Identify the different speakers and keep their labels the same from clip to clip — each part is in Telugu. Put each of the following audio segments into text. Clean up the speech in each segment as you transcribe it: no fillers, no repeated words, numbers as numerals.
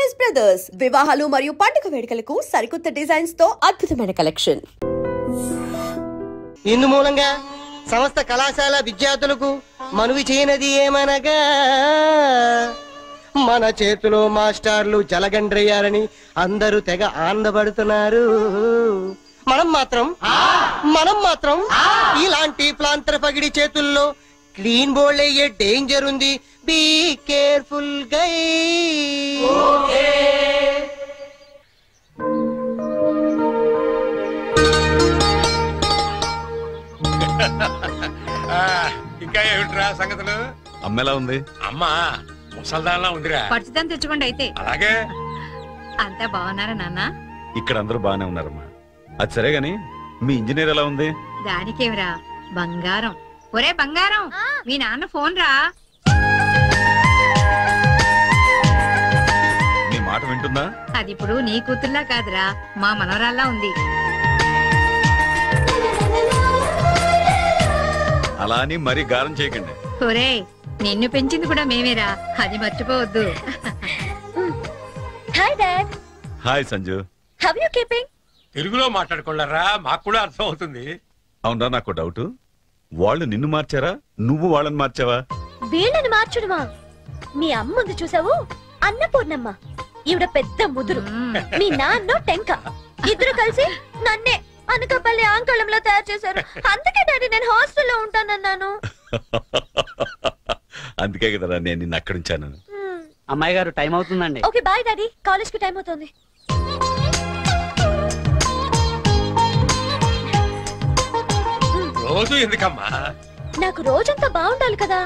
Speaker 1: చాయిస్ బ్రదర్స్ వివాహాలు మరియు పండుగ వేడుకలకు సరికొత్త డిజైన్స్ తో అద్భుతమైన కలెక్షన్.
Speaker 2: ఇందు మూలంగా సమస్త కళాశాల విద్యార్థులకు మనవి చేయనది ఏమనగా మన చేతిలో మాస్టర్లు జలగండ్రయ్యారని అందరూ తెగ ఆనందపడుతున్నారు. మనం మాత్రం ఇలాంటి ప్లాంతర పగిడి చేతుల్లో క్లీన్ బోల్డ్ అయ్యే డేంజర్ ఉంది. బీ కేర్ఫుల్ గై.
Speaker 3: ఇంకా ఏమిట్రా సంగతులు?
Speaker 4: అమ్మెలా ఉంది?
Speaker 3: అమ్మా ముసల్దాన్లా ఉందిరా.
Speaker 5: పట్టుదని తెచ్చుకోండి అయితే.
Speaker 3: అలాగే.
Speaker 5: అంతా బాగున్నారా నాన్న?
Speaker 4: ఇక్కడ అందరూ బాగానే ఉన్నారమ్మా. అది సరే గాని మీ ఇంజనీర్ ఎలా ఉంది?
Speaker 5: దానికేమిరా బంగారం. ఒరే బంగారం, మీ నాన్న ఫోన్ రా.
Speaker 4: నీ మాట వింటుందా?
Speaker 5: అది ఇప్పుడు నీ కూతుర్లా కాదురా, మా మనవరాల్లా ఉంది.
Speaker 4: అలా అని మరీ గారం చేయకండి.
Speaker 5: ఒరే నిన్ను పెంచింది కూడా మేమేరా, అది మర్చిపోవద్దు.
Speaker 6: Hi dad.
Speaker 4: Hi Sanju.
Speaker 6: How you keeping?
Speaker 3: తెలుగులో మాట్లాడుకోలేరా, మాకు కూడా అర్థం అవుతుంది.
Speaker 4: అవునరా, నాకు డౌట్. వాళ్ళు నిన్ను మార్చారా, నువ్వు వాళ్ళని మార్చావా?
Speaker 6: వీళ్ళని మార్చడమా? మీ అమ్మ ఉంది చూసావు, అన్నపూర్ణమ్మ. ఈవిడ పెద్ద ముదురు, మీ నాన్న టెంక. ఇద్దరు కలిసి నన్నే అనకాపల్లి ఆంకళంలో తయారు చేశారు. అందుకే డాడీ నేను హాస్టల్లో ఉంటానన్నాను.
Speaker 4: అందుకే కదరా నేను నిన్ను అక్కడ ఉంచాను.
Speaker 7: అమ్మాయి గారు టైం అవుతుందండి.
Speaker 6: ఓకే బాయ్ డాడీ, కాలేజ్ కి టైం అవుతుంది.
Speaker 3: రోజు ఎందుకమ్మా?
Speaker 6: నాకు రోజంతా బాగుండాలి కదా.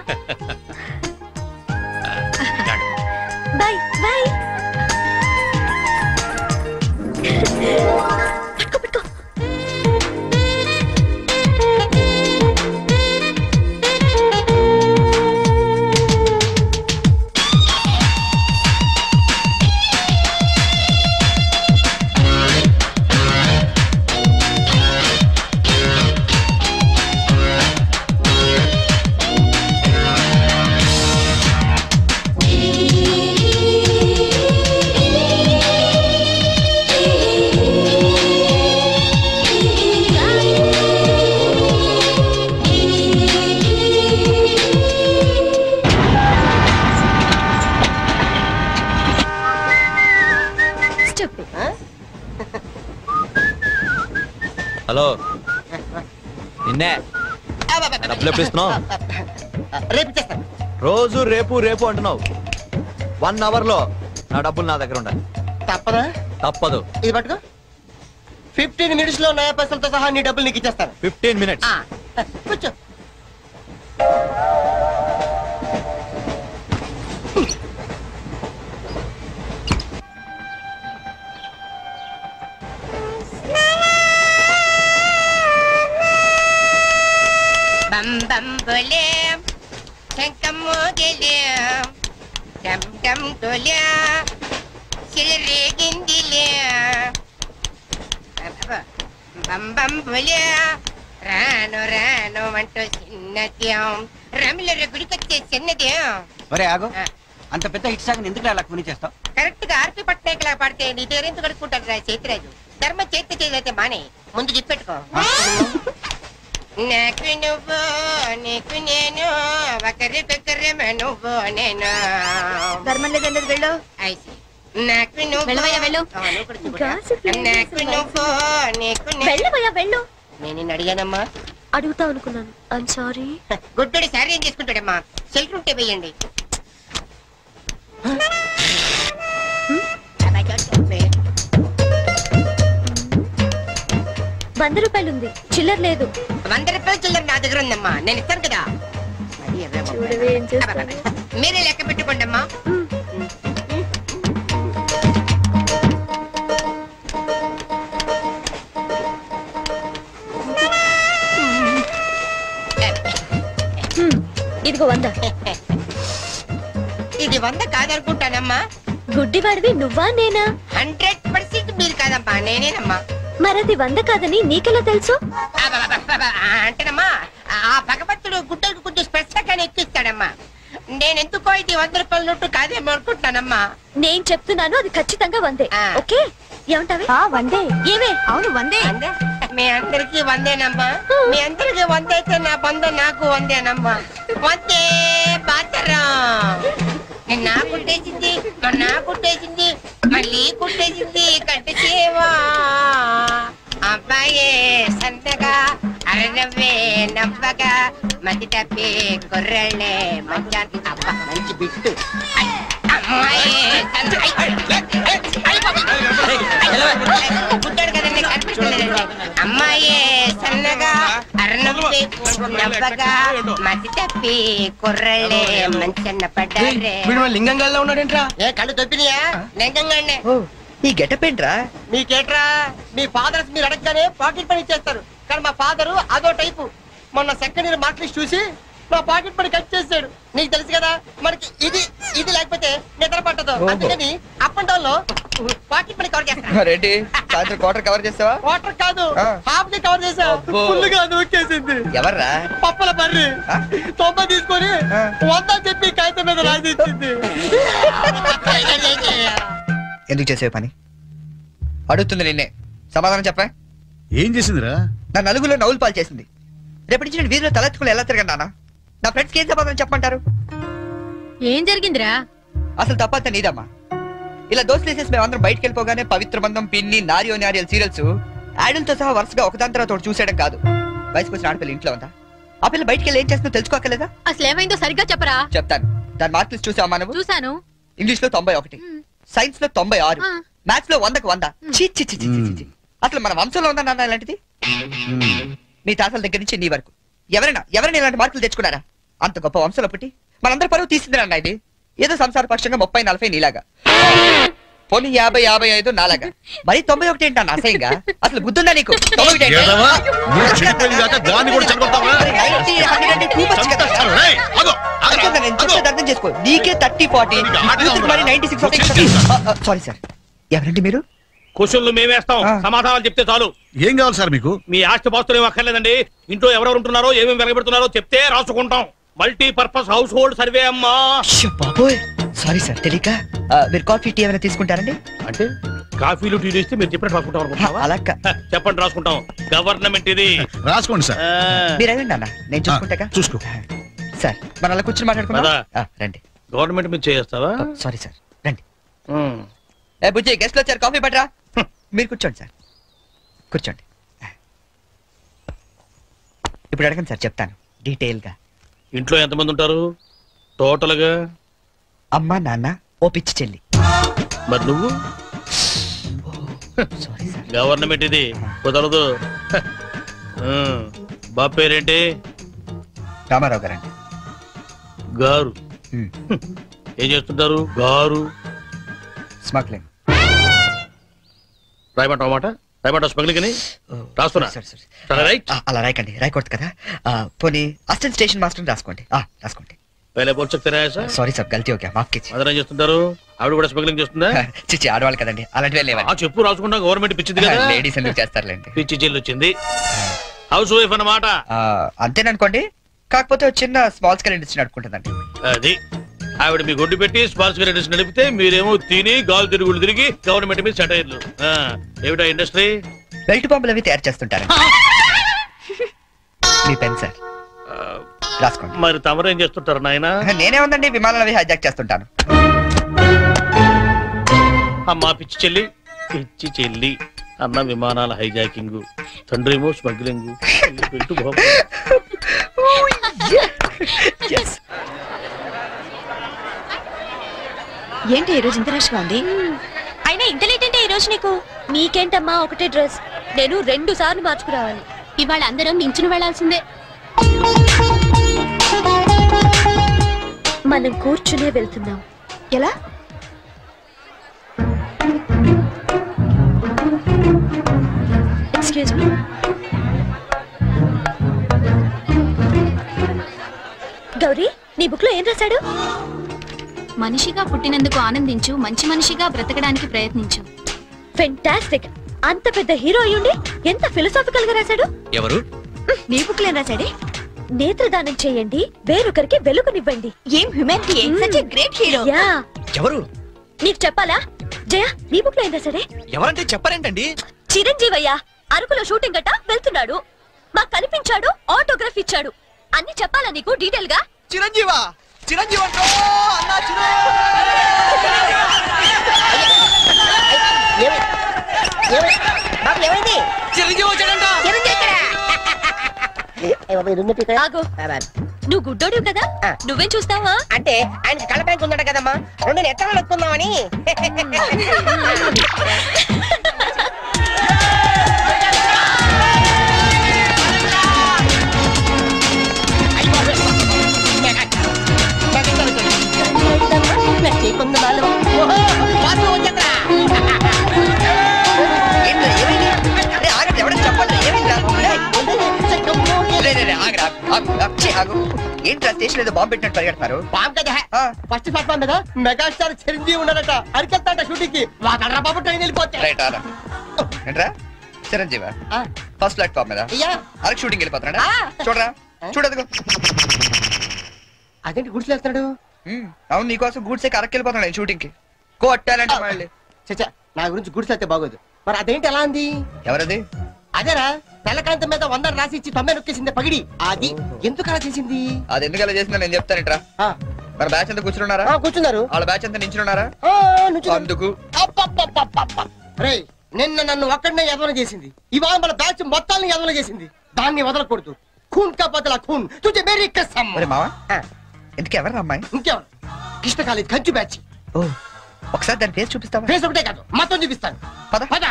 Speaker 6: Bye bye. పట్టుకో.
Speaker 8: హలో, నిన్నే డబ్బులు ఎప్పుడు ఇస్తున్నావు? రోజు రేపు రేపు అంటున్నావు. 1 అవర్ లో నా డబ్బులు నా దగ్గర ఉండాలి.
Speaker 2: తప్పదా?
Speaker 8: తప్పదు.
Speaker 2: ఇది పట్టుకో. 15 మినిట్స్ లో నయా పైసలతో సహా నీ డబ్బులు నీకు ఇచ్చేస్తాను.
Speaker 8: 15 మినిట్స్.
Speaker 2: కూర్చో.
Speaker 9: బం బం బోలే శంకమ్మ గెలే డమ్ డమ్ డోలే సిరే గిందిలే బం బం బోలే రాను రాను అంటూ చిన్నద్యం రమిల గుడికొచ్చే చిన్నద్యం.
Speaker 7: ఒరే ఆగు, అంత పెద్ద హిట్ సాంగ్ ఎందుకు అలా కొని చేస్తావు?
Speaker 9: కరెక్ట్ గా ఆర్పి పట్నాయక్ లా పాడితే నీ దగ్గర ఎందుకు కడుక్కుంటాడు రా చేతిరాజు. ధర్మ చేతి చేదైతే మానే, ముందు చెప్పెట్టుకో. నాకు నువ్వు నీకు నేను ఒకరికొకరు నువ్వు నేను.
Speaker 6: ధర్మం లేదండి, వెళ్ళు.
Speaker 9: నాకు నువ్వు నాకు నువ్వు నీకు
Speaker 6: వెళ్ళవయ్యా వెళ్ళు.
Speaker 9: నేను అడిగానమ్మా.
Speaker 6: అడుగుతా అనుకున్నాను. I'm sorry.
Speaker 9: గుడ్డోడి సారీ ఏం చేసుకుంటాడమ్మా? సెల్ఫ్ ఉంటే వేయండి.
Speaker 6: ₹100 ఉంది, చిల్లర లేదు.
Speaker 9: ₹100 చిల్లర నా దగ్గర ఉందమ్మా, నేను ఇస్తాను కదా. మీరే లెక్క పెట్టుకోండి అమ్మా.
Speaker 6: ఇదిగో 100.
Speaker 9: ఇది 100 కాదనుకుంటానమ్మా.
Speaker 6: గుడ్డివాడివి నువ్వా నేనా?
Speaker 9: 100% మీరు కాదమ్మా, నేనేనమ్మా.
Speaker 6: మరది 100 కాదని నీకెలా తెలుసు?
Speaker 9: అంటేనమ్మా, ఆ భగవంతుడు గుడ్డలకు కొంచెం స్పెషల్ గానే ఎక్కిస్తాడమ్మా. నేను ఎందుకో ఇది 100 రూపాయల నోటు కాదేమో అనుకుంటానమ్మా.
Speaker 6: నేను చెప్తున్నాను అది ఖచ్చితంగా 100. ఓకే ఏమంటావే? 100. ఏమే? అవును 100.
Speaker 9: మీ అందరికి 100నమ్మా. మీ అందరికి 100 అయితే నా బంధం నాకు 100నమ్మా. 100 బాతరం. నిన్న కుట్టేసింది, మొన్న కుట్టేసింది, మళ్ళీ కుట్టేసింది కట్టేసేవా. అబ్బాయే సంతగా అరనవ్వే నవ్వగా మతి తప్పి కుర్రళ్ళే మంచానికి అబ్బా మంచి బిట్టు. పుట్టాడు కదండి కనిపించలేదండి. అమ్మాయే సన్నగా అరనవ్వే నవ్వగా మతి తప్పి కుర్రళ్ళే మంచన్న పడ్డారే.
Speaker 2: లింగంగా ఉన్నాడేంట్రా?
Speaker 9: ఏ కళ్ళు తొప్పినాయా? లింగంగానే.
Speaker 2: ఈ గెటప్ ఏంట్రా?
Speaker 9: మీకేట్రా? మీ ఫాదర్స్ మీరు అడగగానే పాకెట్ పని ఇచ్చేస్తారు, కానీ మా ఫాదరు అదో టైపు. మొన్న సెకండ్ ఇయర్ మార్క్ లిస్ట్ చూసి నా పాకెట్ పని కట్ చేసాడు. నీకు తెలుసు కదా మనకి ఇది ఇది లేకపోతే నిద్ర పట్టదు. అందుకని అప్ అండ్ డౌన్ లో పాకెట్ పని కవర్ చేస్తాను.
Speaker 2: రెడ్డి సాయంత్రం క్వార్టర్ కవర్ చేస్తావా?
Speaker 9: వాటర్ కాదు, హాఫ్ ని కవర్ చేసా. ఫుల్గా నూకేసింది.
Speaker 2: ఎవర్రా?
Speaker 9: పప్పుల బర్రి 90 తీసుకొని 100 చెప్పి కాగితం మీద రాసి ఇచ్చింది.
Speaker 2: ఎందుకు చేసే పని? అడుగుతుంది నిన్నే, సమాధానం చెప్పా.
Speaker 4: ఏం చేసిందిరా?
Speaker 2: నా నలుగులో నవ్వులు పాలు చేసింది. రేపటి నుంచి నేను వీధిలో తలెత్తుకుని ఎలా తిరగండి నాన్న? నా ఫ్రెండ్స్కి ఏం సమాధానం చెప్పమంటారు?
Speaker 5: ఏం జరిగిందిరా?
Speaker 2: అసలు తప్పంతా నీదమ్మా. ఇలా దోస్తులు వేసేసి మేమందరం బయటకు వెళ్ళిపోగానే పవిత్ర బంధం, పిన్ని, నారియో నారియల్ సీరియల్స్ యాడల్తో సహా వరుసగా ఒకదాని తర్వాత ఒకటి చూసేయడం కాదు. వయసుకు వచ్చిన ఆడపిల్ల ఇంట్లో ఉందా? ఆ పిల్ల బయటకు వెళ్ళి ఏం చేస్తుందో తెలుసుకోకలేదా?
Speaker 5: అసలు ఏమైందో సరిగ్గా చెప్పరా.
Speaker 2: చెప్తాను. దాని మార్క్ లిస్ట్ చూసావా నువ్వు?
Speaker 5: చూసాను.
Speaker 2: ఇంగ్లీష్ లో 91, సైన్స్ లో 96, మ్యాథ్స్ లో 100కు 100. అసలు మన వంశంలో ఉందా నాన్న ఇలాంటిది? మీ తాతల దగ్గర నుంచి నీ వరకు ఎవరైనా ఇలాంటి మార్కులు తెచ్చుకున్నారా? అంత గొప్ప వంశంలో పుట్టి మనందరి పరువు తీసింది నాన్న ఇది. ఏదో సంసార పక్షంగా 30-40 నీలాగా, పోనీ 50-55 నాలాగా, మరి 91 ఏంటన్నా అసహ్యంగా? అసలు బుద్ధుందా నీకు? 91 అర్థం చేసుకో. నీకే 30-40, మరి 96. సారీ సార్, ఎవరండి మీరు?
Speaker 3: క్వశ్చన్లు మేమేస్తాం, సమాధానాలు చెప్తే చాలు.
Speaker 4: ఏం కావాలి సార్ మీకు?
Speaker 3: మీ ఆస్తి పాస్తులు ఏం అక్కర్లేదండి. ఇంట్లో ఎవరెవరు ఉంటున్నారో ఏమేమి వెలగబెడుతున్నారో చెప్తే రాసుకుంటాం. మల్టీపర్పస్ హౌస్ హోల్డ్ సర్వే అమ్మా.
Speaker 2: బాబోయ్ సారీ సార్, తెలియక. మీరు కాఫీ టీ ఏమైనా తీసుకుంటారండి?
Speaker 3: అంటే కాఫీలు టీలు ఇస్తే మీరు చెప్పినట్టు రాసుకుంటాం అనుకుంటున్నావా?
Speaker 2: అలా
Speaker 3: చెప్పండి, రాసుకుంటాం. గవర్నమెంట్ ఇది.
Speaker 4: రాసుకోండి సార్.
Speaker 2: మీరు అదండి అన్న, నేను చూసుకుంటా.
Speaker 4: చూసుకో
Speaker 2: సార్. మన అలా కూర్చొని మాట్లాడుకుందాం. రండి.
Speaker 3: గవర్నమెంట్ మీద చేస్తావా?
Speaker 2: సారీ సార్, రండి. బుజ్జి గెస్ట్లు వచ్చారు, కాఫీ పట్టరా. మీరు కూర్చోండి సార్, కూర్చోండి. ఇప్పుడు అడగండి సార్, చెప్తాను డీటెయిల్ గా.
Speaker 3: ఇంట్లో ఎంతమంది ఉంటారు టోటల్ గా?
Speaker 2: అమ్మ, నాన్న, ఓ పిచ్చి చెల్లి.
Speaker 3: మరి నువ్వు?
Speaker 2: Sorry sir.
Speaker 3: గవర్నమెంట్ ఇది, కుదరదు. బాబు పేరేంటి?
Speaker 2: రామారావు గారండి.
Speaker 3: గారు. ఏం చేస్తుంటారు గారు?
Speaker 2: స్మగ్లింగ్.
Speaker 3: రాయమంటావు మాట? రాయమంటావు స్మగ్లింగ్ అని? రాస్తున్నా. రైట్.
Speaker 2: అలా రాయకండి, రాయకూడదు కదా. పోనీ అసిస్టెంట్ స్టేషన్ మాస్టర్ రాసుకోండి. రాసుకోండి. సారీ సార్, గల్తీ ఓకే, మాఫ్ कीजिए.
Speaker 3: అదర్ ఏం చేస్తుంటారు? ఆవిడ కూడా స్మగ్లింగ్ చేస్తుందా?
Speaker 2: చిచ్చి, ఆడవాళ్ళు కదండి, అలాంటివి లేవు.
Speaker 3: చెప్పు, రాసుకుంటా. గవర్నమెంట్ పిచ్చింది కదా,
Speaker 2: లేడీస్ ఎందుకు చేస్తారులేండి.
Speaker 3: పిచ్చి జైలు వచ్చింది. హౌస్ వైఫ్ అన్నమాట.
Speaker 2: అంతేననుకోండి, కాకపోతే చిన్న స్మాల్ స్కేల్ ఇండస్ట్రీ నడుపుకుంటుందండి.
Speaker 3: అది ఆవిడ మీ గొడ్డు పెట్టి స్మాల్ స్కేల్ ఇండస్ట్రీ నడిపితే మీరేమో తిని గాలు తిరుగులు తిరిగి గవర్నమెంట్ మీద సెటైర్లు. ఏమిటా ఇండస్ట్రీ?
Speaker 2: బెల్ట్ బాంబులు అవి తయారు చేస్తుంటారు. మీ పెన్ సార్, రాసుకోండి.
Speaker 3: మరి తమరేం చేస్తుంటారు నాయన?
Speaker 2: నేనే ఉందండి, విమానాలు అవి హైజాక్ చేస్తుంటాను.
Speaker 3: అమ్మా పిచ్చి చెల్లి, పిచ్చి చెల్లి. అన్న విమానాల హైజాకింగ్, తండ్రేమో స్మగ్లింగ్.
Speaker 6: ఏంటి ఈ రోజు ఇంత రష్గా ఉంది? అయినా ఇంత లేట్ అంటే ఈ రోజు నీకు? నీకేంటమ్మా ఒకటే డ్రెస్, నేను 2 సార్లు మార్చుకురావాలి. ఇవాళ అందరం నించుని వెళ్లాల్సిందే. మనం కూర్చునే వెళ్తున్నాం. ఎలా? Excuse me. గౌరీ, నీ బుక్ లో ఏం రాశాడు?
Speaker 10: మనిషిగా పుట్టినందుకు ఆనందించు, మంచి మనిషిగా బ్రతకడానికి ప్రయత్నించు.
Speaker 6: ఫెంటాస్టిక్. అంత పెద్ద హీరో అయ్యుండి ఎంత ఫిలసాఫికల్ గా రాశాడు.
Speaker 2: ఎవరు?
Speaker 6: నీ బుక్ లో ఏం రాశాడే? నేత్రదానం చేయండి, వేరొకరికి వెలుగునివ్వండి.
Speaker 1: ఏం humanity, such a great hero.
Speaker 6: Yeah,
Speaker 8: ఎవరు?
Speaker 6: నీకు చెప్పాలా? జయ, నీ బుక్ లో అయినా సరే.
Speaker 8: ఎవరంటే చెప్పారేంటండి?
Speaker 6: చిరంజీవయ్య అరకులో షూటింగ్ గట్ట వెళ్తున్నాడు, మాకు కనిపించాడు, ఆటోగ్రాఫ్ ఇచ్చాడు. అన్ని చెప్పాలా నీకు డీటెయిల్ గా?
Speaker 8: చిరంజీవా? చిరంజీవి అంటో అన్నా చిరంజీవి వచ్చాడంట.
Speaker 6: ఆగు, నువ్వు గుడ్డోడు కదా, నువ్వేం చూస్తావా?
Speaker 9: అంటే ఆయన కళ్ళ బ్యాంక్ ఉందట కదమ్మా, రెండు నెత్తలు నొక్కుందామని.
Speaker 2: ఏంట్రా స్టేషన్ ఏదో బాంబు పెట్టినట్టు పరిగెడతారు?
Speaker 9: బాంబు కదా, ఫస్ట్ ప్లాట్ఫామ్ మీద మెగాస్టార్ చిరంజీవి ఉన్నాడట, అరికెత్తాట షూటింగ్ కి. వాడరా బాబు ట్రైన్ వెళ్ళిపోతే.
Speaker 2: ఏంట్రా చిరంజీవా ఫస్ట్ ప్లాట్ఫామ్ మీద అరకు షూటింగ్ వెళ్ళిపోతున్నాడా? చూడరా చూడదు.
Speaker 9: అదేంటి గుడిసి వెళ్తున్నాడు?
Speaker 2: అవును, నీకోసం గూడ్స్ అరకు వెళ్ళిపోతున్నాడు షూటింగ్ కి. కొట్టాలంటే మళ్ళీ.
Speaker 9: చచ్చా, నా గురించి గుడిసి వెళ్తే బాగోదు. మరి అదేంటి ఎలా అంది?
Speaker 2: ఎవరది?
Speaker 9: అదేరా, తెల్లకాంతం మీద 100 రాసి ఇచ్చి 90 నొక్కేసింది పగిడి. అది ఎందుకు అలా చేసింది?
Speaker 2: అది ఎందుకు అలా చేసిందో నేను చెప్తానేట్రా. మరి బ్యాచ్ అంతా కూర్చున్నారా?
Speaker 9: కూర్చున్నారు.
Speaker 2: వాళ్ళ బ్యాచ్ అంతా నించున్నారా? అందుకు
Speaker 9: నిన్న నన్ను ఒక్కడనే ఎదవన చేసింది, ఇవాళ మన బ్యాచ్ మొత్తాన్ని ఎదవన చేసింది. దాన్ని వదలకూడదు. ఖూన్ కా బదలా ఖూన్, తుజే మేరీ కసమ్.
Speaker 2: మావా ఎందుకు ఎవరు అమ్మాయి?
Speaker 9: ఇంకెవరు? కృష్ణ కాలేజ్ కంచు బ్యాచ్.
Speaker 2: ఒకసారి దాని ఫేస్ చూపిస్తావా?
Speaker 9: ఫేస్ ఒకటే కాదు, మొత్తం చూపిస్తాను.
Speaker 2: పద
Speaker 9: పద.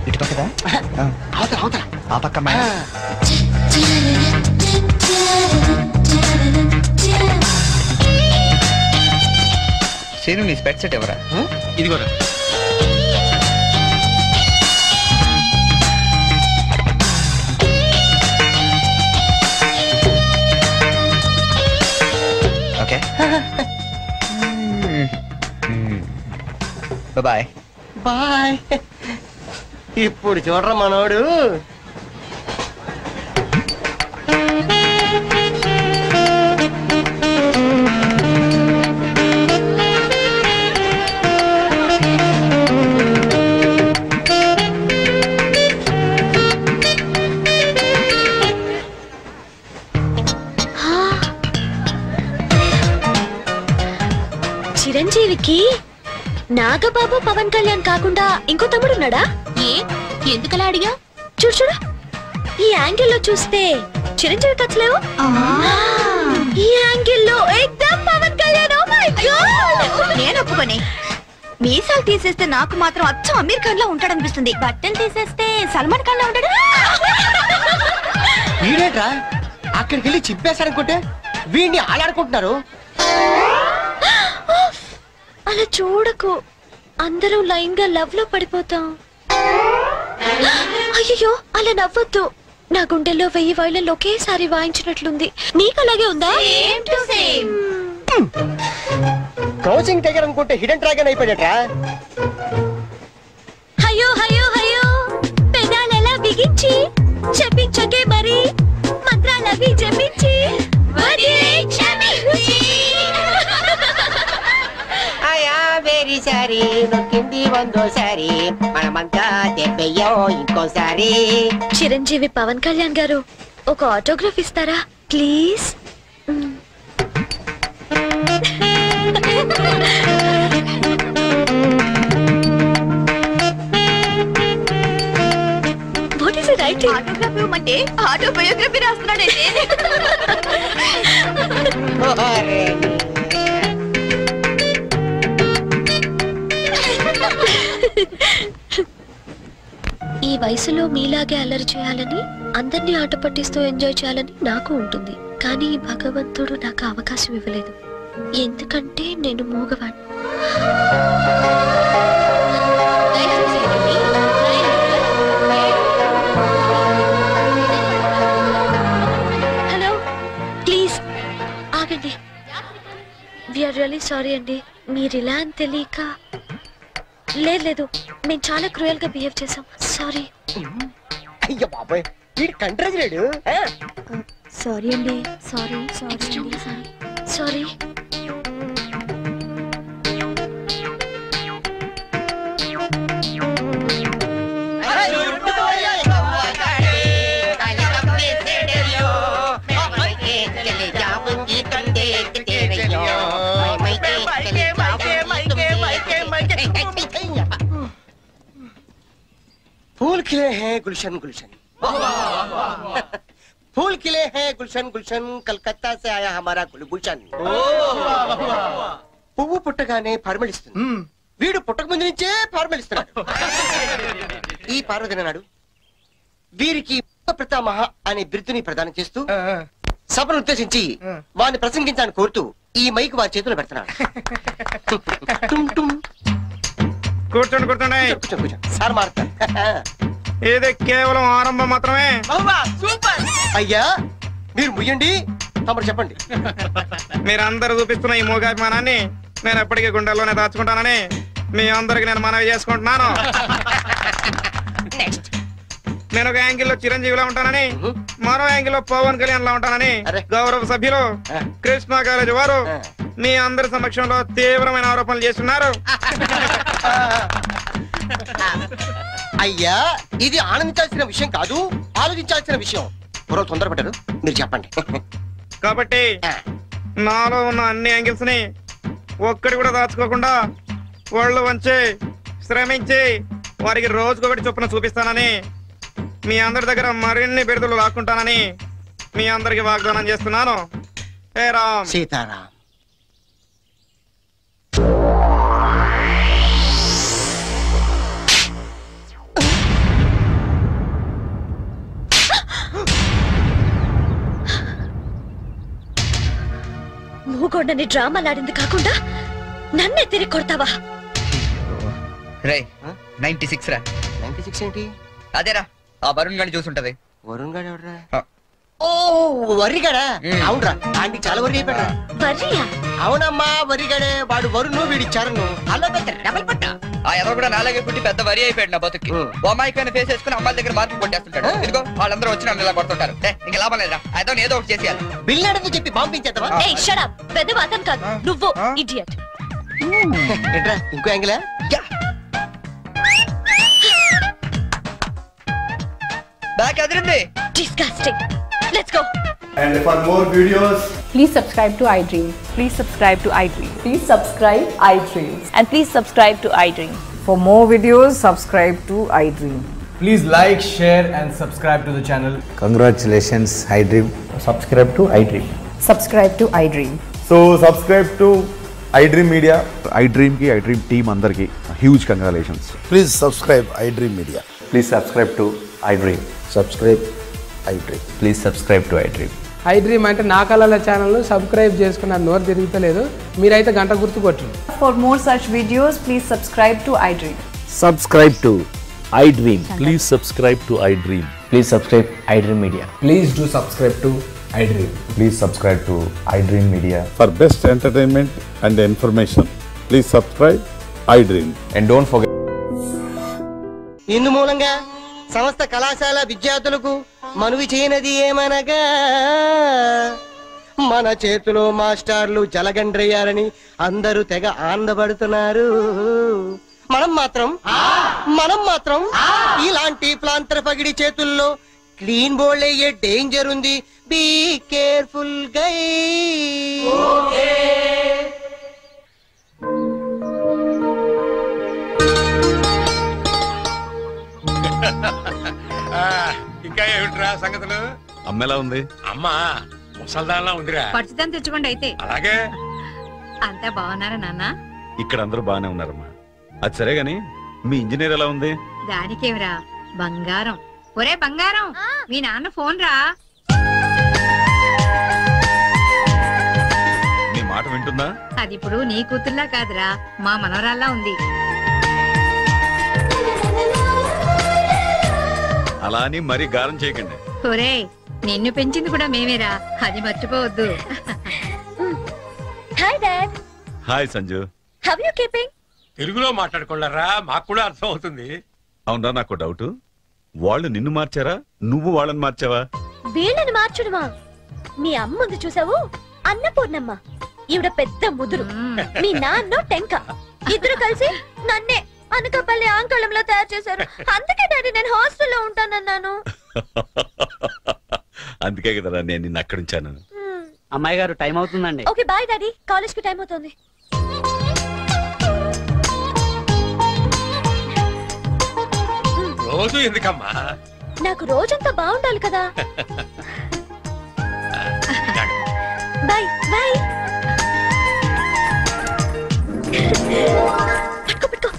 Speaker 2: ఇటు పక్కదా?
Speaker 9: అవతల అవతల
Speaker 2: ఆ పక్క అమ్మాయి. సేను నీ స్పెట్ సెట్ ఎవరా?
Speaker 8: ఇది కూడా
Speaker 2: ఓకే. Bye
Speaker 9: bye. ఇప్పుడు చూడరా మనోడు.
Speaker 6: చిరంజీవికి నాగబాబు పవన్ కళ్యాణ్ కాకుండా ఇంకో తమ్ముడున్నాడా?
Speaker 10: ఎందుకలా అడిగా?
Speaker 6: చూడు చూడు, ఈ యాంగిల్ లో చూస్తే చిరంజీవి కచ్చలేవు, ఈ యాంగిల్ లో ఏకదం Pawan Kalyan. Oh my God,
Speaker 1: నేను ఒప్పుకొని. మీసాలు తీసేస్తే నాకు మాత్రం అచ్చం అమీర్ ఖాన్ లా ఉంటాడనిపిస్తుంది, బట్టలు తీసేస్తే సల్మాన్ ఖాన్ లా ఉంటాడు.
Speaker 9: వీడేట్రా అక్కడికి వెళ్ళి చింపేశారనుకుంటే వీడిని ఆలాడుకుంటున్నారు.
Speaker 6: అలా చూడకు, అందరూ లైన్ గా లవ్ లో పడిపోతాం. అయ్యో అలా నవ్వొద్దు, నా గుండెల్లో 1000 వైలెన్లు ఒకేసారి వాయించినట్లుంది. నీకు అలాగే ఉందా?
Speaker 9: క్రౌచింగ్ టైగర్ అనుకుంటే హిడెన్ డ్రాగన్ అయిపోయాడట్రా.
Speaker 6: అయ్యో అయ్యో అయ్యో, పెదాలెలా బిగించి చెప్పించకే మరి, మంత్రాలవి జపించి
Speaker 9: వెరీ సారీ, నొక్కింది వందోసారి, మనమంతా దెబ్బయ్యో ఇంకోసారి.
Speaker 6: చిరంజీవి పవన్ కళ్యాణ్ గారు, ఒక ఆటోగ్రాఫ్ ఇస్తారా please? What is it writing?
Speaker 1: Autography ఇవ్వమంటే ఆటోబయోగ్రఫీ రాస్తున్నాడంటే.
Speaker 6: ఈ వయసులో మీలాగే అల్లరి చేయాలని, అందరినీ ఆట పట్టిస్తూ ఎంజాయ్ చేయాలని నాకు ఉంటుంది. కానీ భగవంతుడు నాకు అవకాశం ఇవ్వలేదు, ఎందుకంటే నేను మూగవాణ్ణి. హలో, ప్లీజ్ ఆగండి. We are సారీ అండి, మీరు ఇలా అని తెలియక. లేదు మేము చాలా క్రూయల్ గా బిహేవ్ చేసాం, సారీ.
Speaker 9: అయ్యో బాబాయ్ వీడు కంట్రోజ్ లేడు.
Speaker 6: సారీ అండి, సారీ సారీ.
Speaker 9: फूल खिले हैं गुलशन गुलशन, फूल खिले हैं गुलशन गुलशन, कलकत्ता से आया हमारा गुलगुलशन. పువ్వు పుట్టగానే పరిమళిస్తుంది, వీడు పుట్టక ముందు నుంచే పరిమళిస్తున్నాడు. ఈ పార్వతి నాడు వీరికి ప్రతామహ అనే బిరుదుని ప్రదానం చేస్తూ సభను ఉద్దేశించి వారిని ప్రసంగించాలని కోరుతూ ఈ మైక్ వారి చేతుల్లో పెడుతున్నాడు.
Speaker 11: కూర్చోండి కూర్చోండి.
Speaker 9: సార్ మారుతారు.
Speaker 11: ఇది కేవలం ఆరంభం మాత్రమే.
Speaker 9: అయ్యా మీరు ముయ్యండి, తమరు చెప్పండి.
Speaker 11: మీరందరూ చూపిస్తున్న ఈ మూగాభిమానాన్ని నేను ఎప్పటికీ గుండెల్లోనే దాచుకుంటానని మీ అందరికి నేను మనవి చేసుకుంటున్నాను. నేను ఒక యాంగిల్లో చిరంజీవిలా ఉంటానని, మరో యాంగిల్లో పవన్ కళ్యాణ్ లా ఉంటానని గౌరవ సభ్యులు కృష్ణా కాలేజీ వారు మీ అందరి సమక్షంలో తీవ్రమైన ఆరోపణలు చేస్తున్నారు.
Speaker 9: అయ్యా ఇది ఆనందించాల్సిన విషయం కాదు, ఆలోచించాల్సిన విషయం. మరో తొందరపడ్డారు, మీరు చెప్పండి.
Speaker 11: కాబట్టి నాలో ఉన్న అన్ని యాంగిల్స్ ని ఒక్కడి కూడా దాచుకోకుండా ఒళ్ళు వంచి శ్రమించి వారికి రోజుకొకటి చొప్పున చూపిస్తానని, మీ అందరి దగ్గర మరిన్ని బిరుదులు లాక్కుంటానని మీ అందరికి వాగ్దానం చేస్తున్నాను. హే రామ్
Speaker 9: సీతారాం.
Speaker 6: మూగొండని డ్రామాలాడింది కాకుండా నన్నే తిరిగి కొడతావా?
Speaker 2: రే 96 రా.
Speaker 9: 96 ఏంటి?
Speaker 2: అదేరా ఆ వరుణ్ గాని చూసుంటది.
Speaker 9: వరుణ్ గాడు ఎవడరా? ఓ వరిగాడా? అవునరా, ఆంటీ చాలా వరి అయిపోయాడు.
Speaker 6: వరియా?
Speaker 9: అవునమ్మా వరిగాడే. వాడు వరుణ్, వీడి చరణ్. అలా పెద్ద డబల్ పట్ట.
Speaker 2: ఆ ఎవరు కూడా నాలాగే పుట్టి పెద్ద వరి అయిపోయాడు నా బతుకి. బొమ్మాయికైనా ఫేస్ వేసుకుని అమ్మాయిల దగ్గర మార్పు కొట్టేస్తుంటాడు. ఇదిగో వాళ్ళందరూ వచ్చి నన్ను ఇలా కొడుతుంటారు. ఇంకా లాభం లేదురా, అదో ఏదో ఒకటి చేసేయాలి.
Speaker 9: బిల్లాడని చెప్పి పంపించేద్దామా?
Speaker 6: ఏయ్ షట్ అప్, పెద్ద అతను కాదు నువ్వు, ఇడియట్.
Speaker 9: ఇంకో యాంగిలా?
Speaker 2: Back Adirindi.
Speaker 6: Disgusting. Let's go.
Speaker 12: And for more videos,
Speaker 13: please subscribe to iDream.
Speaker 14: Please subscribe to iDream.
Speaker 13: Please subscribe iDream.
Speaker 14: And please subscribe to iDream.
Speaker 13: For more videos, subscribe to iDream.
Speaker 12: please like, share and subscribe to the channel.
Speaker 15: Congratulations, iDream.
Speaker 12: Subscribe to iDream.
Speaker 13: Subscribe to iDream.
Speaker 12: So subscribe to iDream Media. iDream ki iDream team andarki huge congratulations.
Speaker 15: Please subscribe iDream Media.
Speaker 12: Please subscribe to iDream.
Speaker 15: Subscribe iDream.
Speaker 12: Please subscribe to iDream.
Speaker 16: iDream అంటే నా కళల ఛానల్ను సబ్స్క్రైబ్ చేసుకున్న నోరు తిరుగుతలేదు, మీరైతే గంట గుర్తు కొట్టండి.
Speaker 13: For more such videos, please subscribe to iDream.
Speaker 15: Subscribe to iDream.
Speaker 17: Please subscribe to iDream.
Speaker 15: Please subscribe iDream Media.
Speaker 12: Please do subscribe to iDream.
Speaker 15: Please subscribe to iDream Media.
Speaker 18: For best entertainment and information, please subscribe iDream.
Speaker 15: And don't forget.
Speaker 9: ఇందు మూలంగా సమస్త కళాశాల విద్యార్థులకు మనవి చేయనది ఏమనగా, మన చేతిలో మాస్టర్లు జలగండ్రయ్యారని అందరూ తెగ ఆనందపడుతున్నారు. మనం మాత్రం ఇలాంటి ప్లాంతర పగిడి చేతుల్లో క్లీన్ బోల్డ్ అయ్యే డేంజర్ ఉంది. బీ కేర్ఫుల్ గై.
Speaker 3: ఇంకా ఏమిట్రా సంగతులు?
Speaker 4: అమ్మ ఎలా ఉంది?
Speaker 3: అమ్మా ముసల్దాన్లా ఉందిరా.
Speaker 5: పచ్చిదాన్ని తెచ్చుకోండి అయితే.
Speaker 3: అలాగే.
Speaker 5: అంతా బాగున్నారా నాన్న?
Speaker 4: ఇక్కడ అందరూ బాగానే ఉన్నారమ్మా. అది సరే గాని మీ ఇంజనీర్ ఎలా ఉంది?
Speaker 5: దానికేమిరా బంగారం. ఒరే బంగారం, మీ నాన్న ఫోన్ రా.
Speaker 4: నీ మాట వింటుందా?
Speaker 5: అది ఇప్పుడు నీ కూతుర్లా కాదురా, మా మనవరాల్లా ఉంది.
Speaker 4: అలా అని మరీ గారం చేయకండి.
Speaker 5: ఒరే నిన్ను పెంచింది కూడా మేమేరా, అది మర్చిపోవద్దు.
Speaker 6: Hi dad.
Speaker 4: Hi Sanju.
Speaker 6: How you keeping?
Speaker 19: తెలుగులో మాట్లాడుకోలేరా, మాకు కూడా అర్థం అవుతుంది.
Speaker 4: అవునరా, నాకు డౌట్. వాళ్ళు నిన్ను మార్చారా, నువ్వు వాళ్ళని మార్చావా?
Speaker 6: వీళ్ళని మార్చడమా? మీ అమ్మ ఉంది చూసావు, అన్నపూర్ణమ్మ. ఈవిడ పెద్ద ముదురు. మీ నాన్న టెంక. ఇద్దరు కలిసి నన్నే అనకాపల్లి ఆంకళంలో తయారు చేశారు. అందుకే డాడీ నేను హాస్టల్లో ఉంటానన్నాను.
Speaker 4: అందుకే కదరా నేను నిన్ను అక్కడ ఉంచాను.
Speaker 7: అమ్మాయి గారు టైం అవుతుందండి.
Speaker 6: ఓకే బాయ్ డాడీ, కాలేజ్ కి టైం అవుతుంది.
Speaker 19: రోజు ఎందుకమ్మా?
Speaker 6: నాకు రోజంతా బాగుండాలి కదా. Bye bye. పట్టుకో పట్టుకో.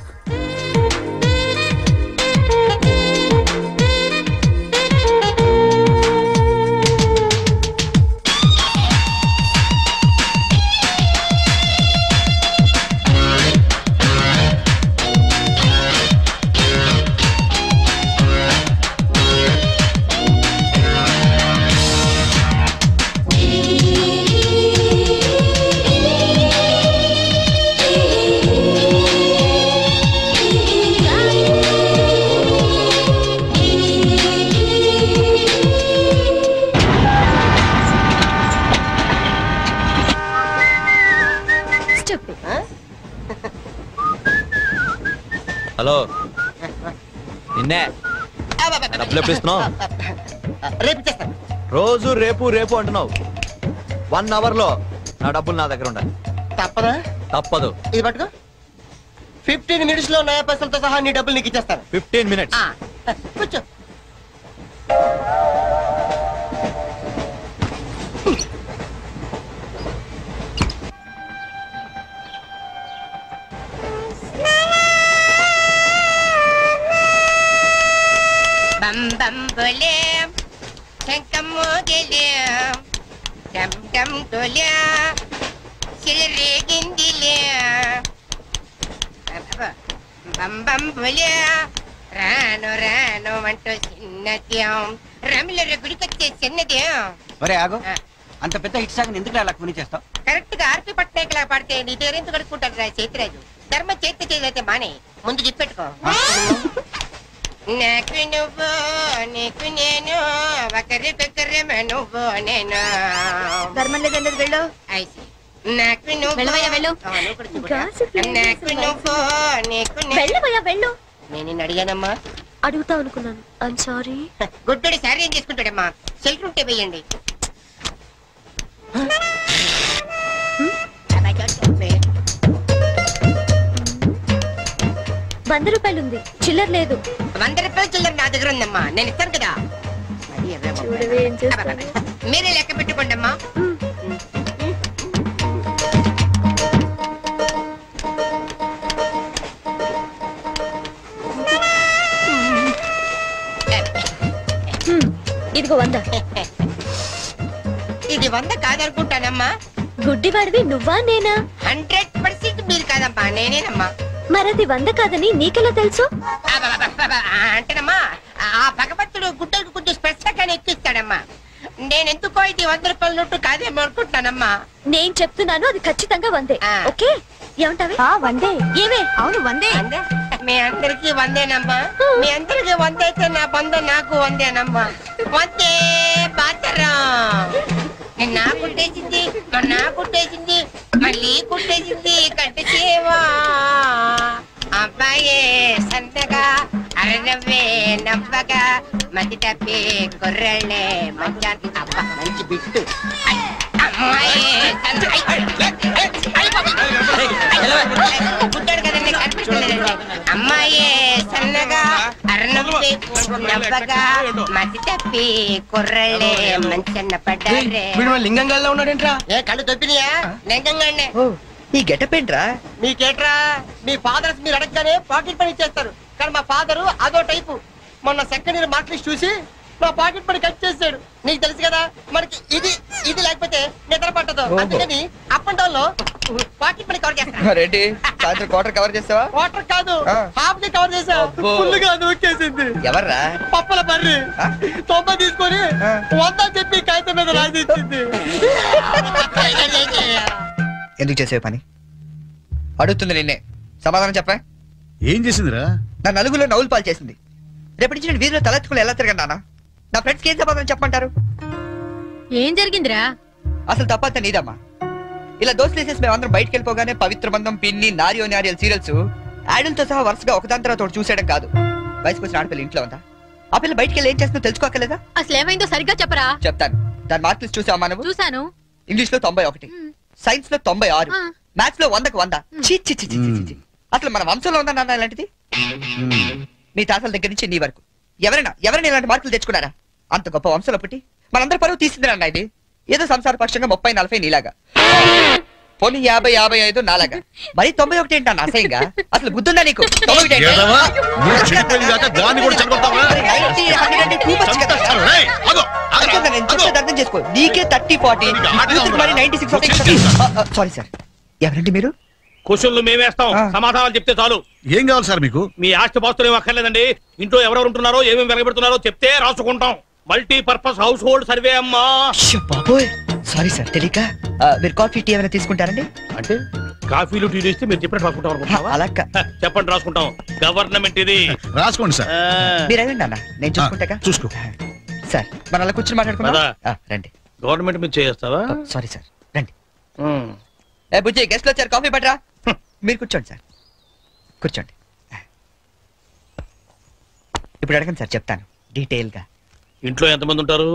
Speaker 8: హలో, నిన్నే డబ్బులు ఎప్పుడు ఇస్తున్నావు?
Speaker 9: రేపు ఇచ్చేస్తాను.
Speaker 8: రోజు రేపు రేపు అంటున్నావు. 1 hour లో నా డబ్బులు నా దగ్గర ఉండాలి.
Speaker 9: తప్పదా?
Speaker 8: తప్పదు.
Speaker 9: ఇది పట్టుకో. 15 minutes లో నయా పైసలతో సహా నీ డబ్బులు నీకు ఇచ్చేస్తాను.
Speaker 8: 15 minutes.
Speaker 9: కూర్చో.
Speaker 20: బం బం బోలే శంఖం మోగలే డమ్ డమ్ డోలే సిలరేగిందిలే బం బం బోలే రాను రాను అంటూ చిన్నదేం రమిల గుడికొచ్చే చిన్నదేం.
Speaker 7: ఒరే ఆగు, అంత పెద్ద హిట్ సాగని ఎందుకు అలా కొని చేస్తావు?
Speaker 20: కరెక్ట్ గా ఆర్పి పట్నాయక్ లా పాడితే నీ పేరెందుకు కడుక్కుంటాడు రా చేతిరాజు. ధర్మ చేతి చేదైతే మానే ముందు చెప్పెట్టుకో. నాకు నువ్వు నీకు నేను ఒకరికొకరు నువ్వు నేను.
Speaker 1: ధర్మం లేదండి వెళ్ళు.
Speaker 20: నాకు నువ్వు
Speaker 1: వెళ్ళవయ్యా వెళ్ళు.
Speaker 20: నాకు నువ్వు నీకు
Speaker 6: వెళ్ళవయ్యా వెళ్ళు.
Speaker 20: నేను నిన్ను అడిగానమ్మా.
Speaker 6: అడుగుతా అనుకున్నాను. I'm sorry.
Speaker 20: గుడ్డోడి సారీ ఏం చేసుకుంటాడమ్మా? షెల్టర్ ఉంటే వేయండి.
Speaker 6: ₹100 ఉంది, చిల్లర లేదు.
Speaker 20: ₹100 చిల్లర నా దగ్గర ఉందమ్మా, నేను ఇస్తాను కదా. మీరే లెక్క పెట్టుకోండి అమ్మా.
Speaker 6: ఇదిగో 100.
Speaker 20: ఇది 100 కాదనుకుంటానమ్మా.
Speaker 6: గుడ్డివాడివి నువ్వా నేనా?
Speaker 20: 100% మీరు కాదమ్మా, నేనేనమ్మా.
Speaker 6: మరది 100 కాదని నీకెలా తెలుసు?
Speaker 20: అంటేనమ్మా, ఆ భగవంతుడు గుడ్డలకు కొంచెం స్పెషల్గానే ఎక్కిస్తాడమ్మా. నేనెందుకో ఇది ₹100 నోటు కాదేమో అనుకుంటానమ్మా.
Speaker 6: నేను చెప్తున్నాను, అది ఖచ్చితంగా 100. ఓకే, ఏమంటావే? 100. ఏమే? అవును 100.
Speaker 20: మీ అందరికి 100ఏనమ్మా. మీ అందరికి 100 అయితే నా బంధ నాకు 100ఏనమ్మా. 100 బాతరం. నా కుట్టేసింది, నా కుట్టేసింది, మళ్ళీ కుట్టేసింది కట్టేసేవా. అబ్బాయే సంతగా అరనవ్వే నవ్వగా మతి తప్పి కుర్రళ్ళే మంచానికి. అబ్బా మంచి బిట్టు. పుట్టాడు కదండి, కనిపిస్తలేదండి. అమ్మాయే సన్నగా అరనవ్వే నవ్వగా మతి తప్పి కుర్రళ్ళే మంచన్న పడ్డారే.
Speaker 9: లింగంగా ఉన్నాడేంట్రా?
Speaker 20: ఏ కళ్ళు తప్పినాయా? లింగంగానే.
Speaker 2: ఈ గెటప్ ఏంట్రా?
Speaker 20: మీకేట్రా? మీ ఫాదర్స్ మీరు అడగగానే పాకెట్ పని ఇచ్చేస్తారు, కానీ మా ఫాదరు అదో టైపు. మొన్న సెకండ్ ఇయర్ మార్క్ లిస్ట్ చూసి నా పాకెట్ పని కట్ చేసాడు. నీకు తెలుసు కదా, మనకి ఇది ఇది లేకపోతే నిద్ర పట్టదు. అందుకని అప్ అండ్ డౌన్ లో పాకెట్ పని కవర్ చేస్తా.
Speaker 2: రెడ్డి సాయంత్రం క్వార్టర్ కవర్ చేస్తావా?
Speaker 20: క్వార్టర్ కాదు, హాఫ్ కి కవర్ చేసా. ఫుల్ గా దూకేసింది.
Speaker 2: ఎవర్రా?
Speaker 20: పప్పల బర్రి 90 తీసుకొని 100 చెప్పి కాగితం మీద రాసి ఇచ్చింది.
Speaker 2: ఎందుకు చేసే పని? అడుగుతుంది నిన్నే, సమాధానం చెప్పా.
Speaker 21: ఏం చేసిందిరా?
Speaker 2: నా నలుగులో నవ్వులు పాలు చేసింది. రేపటి నుంచి నేను వీధిలో తలెత్తుకుని ఎలా తిరగండి నాన్న? నా ఫ్రెండ్స్కి ఏం సమాధానం చెప్పమంటారు?
Speaker 5: ఏం జరిగిందిరా?
Speaker 2: అసలు తప్పంతా నీదమ్మా. ఇలా దోస్తులు వేసేసి మేమందరం బయటకు వెళ్ళిపోగానే పవిత్ర బంధం, పిన్ని, నారియో నారియల్ సీరియల్స్ యాడల్తో సహా వరుసగా ఒకదాని తర్వాత ఒకటి చూసేయడం కాదు. వయసుకు వచ్చిన ఆడపిల్ల ఇంట్లో ఉందా? ఆ పిల్ల బయటకు వెళ్ళి ఏం చేస్తుందో తెలుసుకోకలేదా?
Speaker 5: అసలు ఏమైందో సరిగ్గా చెప్పరా.
Speaker 2: చెప్తాను. దాని మార్కులు చూసావా నువ్వు?
Speaker 5: చూసాను.
Speaker 2: ఇంగ్లీష్ లో 91, సైన్స్ లో 96, మ్యాథ్స్ లో 100కు 100. అసలు మన వంశంలో ఉందా నాన్న ఇలాంటిది? మీ తాతల దగ్గర నుంచి నీ వరకు ఎవరైనా ఇలాంటి మార్కులు తెచ్చుకున్నారా? అంత గొప్ప వంశంలో పుట్టి మనందరి పరువు తీసింది నాన్న ఇది. ఏదో సంసార పక్షంగా 30-40 నీలాగా, పోనీ 50-55 నాలాగా, మరి 91 ఏంటి అన్న అసహ్యంగా? అసలు బుద్ధుందా నీకు? 91 అర్థం చేసుకో. నీకే 30-40, మరి 96. సారీ సార్, ఎవరండి మీరు?
Speaker 3: క్వశ్చన్లు మేమేస్తాం, సమాధానాలు చెప్తే చాలు.
Speaker 21: ఏం కావాలి సార్ మీకు?
Speaker 3: మీ ఆస్తి పాస్తులు ఏమి అక్కర్లేదండి. ఇంట్లో ఎవరెవరు ఉంటున్నారో, ఏమేమి వెలగబెడుతున్నారో చెప్తే రాసుకుంటాం. మల్టీపర్పస్ హౌస్ హోల్డ్ సర్వే అమ్మా.
Speaker 2: బాబోయ్, సారీ సార్, తెలియక. మీరు కాఫీ టీ ఏమైనా తీసుకుంటారండి?
Speaker 3: అంటే కాఫీలు టీలు ఇస్తే మీరు చెప్పినట్టు రాసుకుంటాం.
Speaker 2: అలా
Speaker 3: చెప్పండి, రాసుకుంటాం. గవర్నమెంట్ ఇది,
Speaker 21: రాసుకోండి సార్.
Speaker 2: మీరు అదండి అన్న, నేను చూసుకుంటా.
Speaker 21: చూసుకో
Speaker 2: సార్. మన అలా కూర్చొని మాట్లాడుకుంటా రండి.
Speaker 3: గవర్నమెంట్ మీద చేస్తావా?
Speaker 2: సారీ సార్, రండి. బుజ్జి, గెస్ట్లు వచ్చారు, కాఫీ పట్టరా. మీరు కూర్చోండి సార్, కూర్చోండి. ఇప్పుడు అడగండి సార్, చెప్తాను డీటెయిల్ గా.
Speaker 3: ఇంట్లో ఎంతమంది ఉంటారు